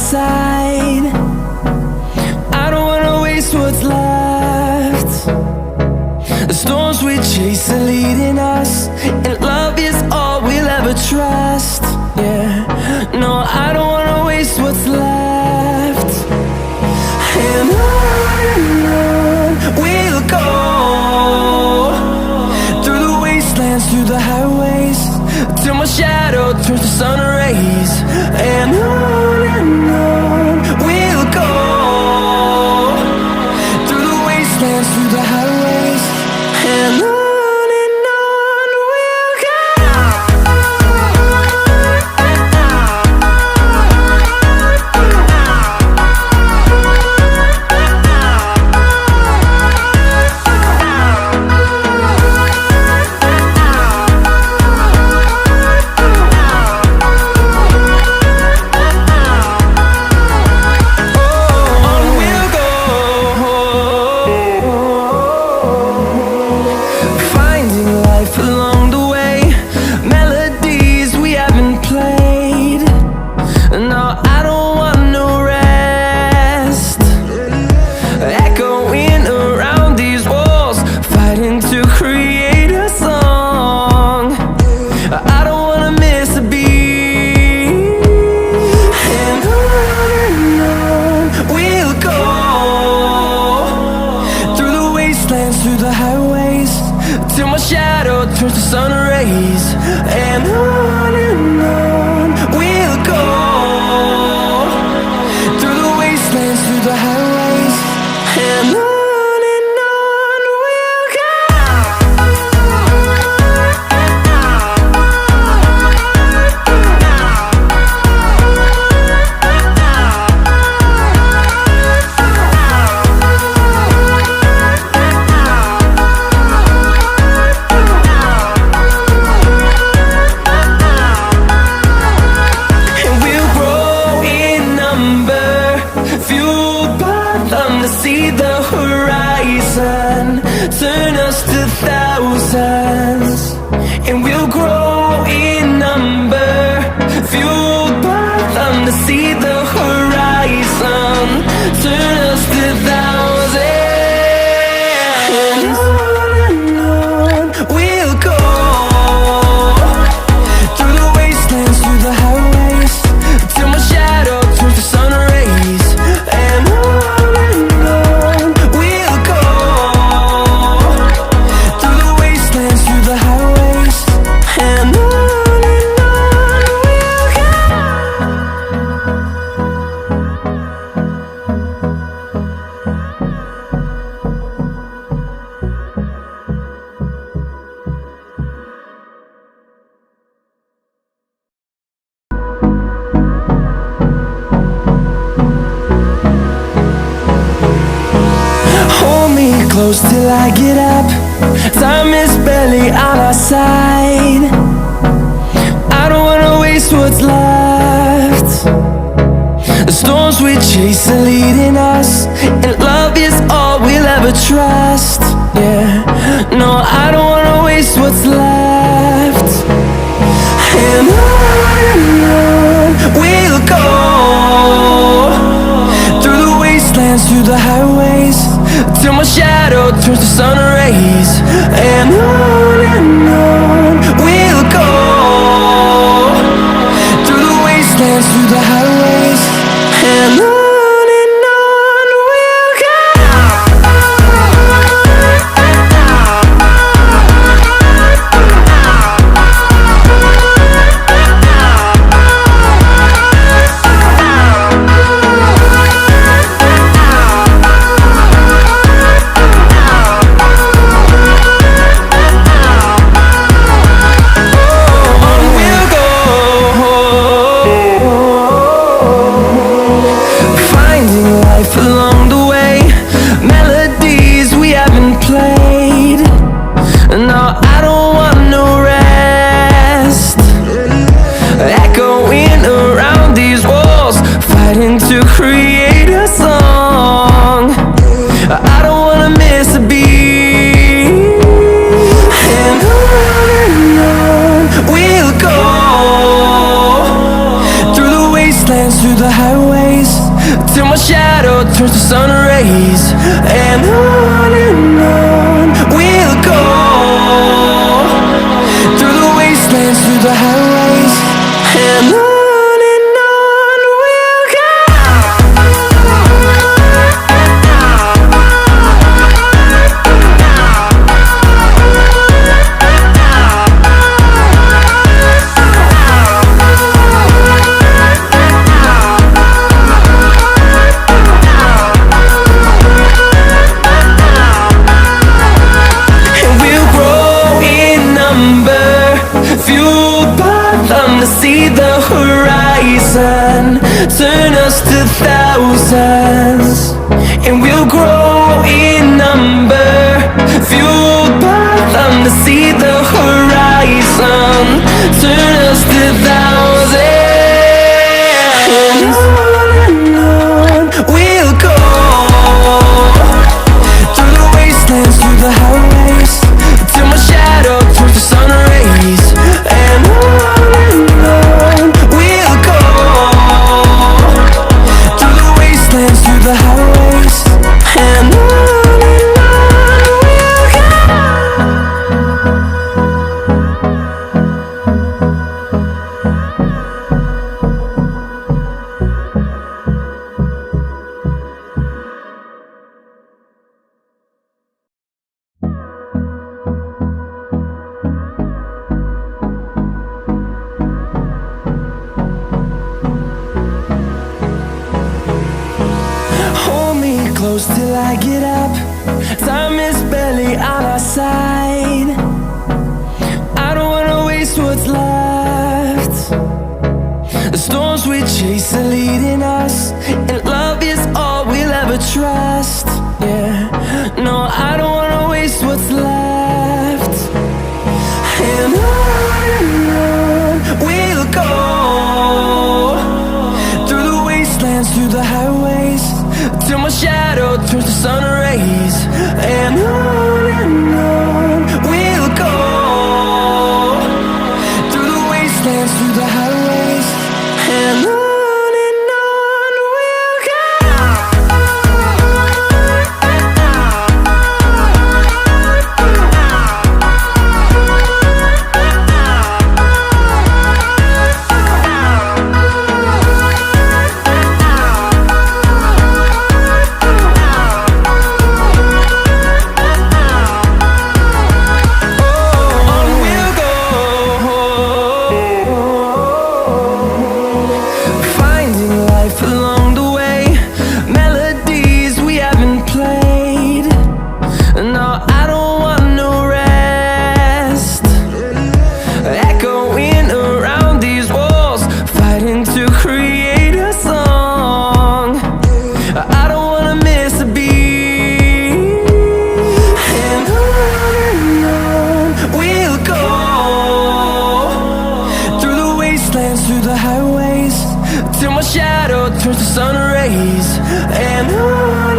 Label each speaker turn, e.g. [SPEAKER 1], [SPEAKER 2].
[SPEAKER 1] side. I don't wanna waste what's left. The storms we chase are leading us, and love is all we'll ever trust. Yeah, no, I don't wanna waste what's left. And on we'll go, through the wastelands, through the highways, till my shadow turns to sun rays. And on we'll go, through the wastelands, through the highways, and on we'll go. Through the highways, till my shadow turns to sun rays. And on we'll go, through the wastelands, through the highways, and on we'll go. See the horizon turn us to thousands, and we'll grow in number, fueled by them. To see the horizon turn us to thousands, and on we'll go, through the wastelands, through the highways, till my shadow turns to sun rays. And close till I get up, time is barely on our side. I don't wanna waste what's left. The storms we chase are leading us, and love is all we'll ever trust. Yeah, no, I don't wanna waste what's left. And on we'll go, through the wastelands, through the highways, till my shadow turns to sun rays. And on we'll go, through the wastelands, through the highways, and on. wastelands, through the highways, till my shadow turns to sun rays. And on we'll go, through the wastelands, through the highways, and on we'll go. See the horizon, turn us to thousands, and we'll grow in number, fueled by them. To see the horizon, turn us to thousands, and on we'll go, through the wastelands, through the highways, till my shadow turns to sun rays. And we'll go, through the wastelands, through the highways, and on we'll go. Close till I get up, time is barely on our side. I don't wanna waste what's left. The storms we chase are leading us, and love is all we'll ever trust. Yeah, no, I don't wanna waste what's left. And on we'll go, through the wastelands, through the highways, till my shadow turns to sun rays. And on we'll go, through the wastelands, through the highways, and on we'll go. Through the highways, till my shadow turns to sun rays. And on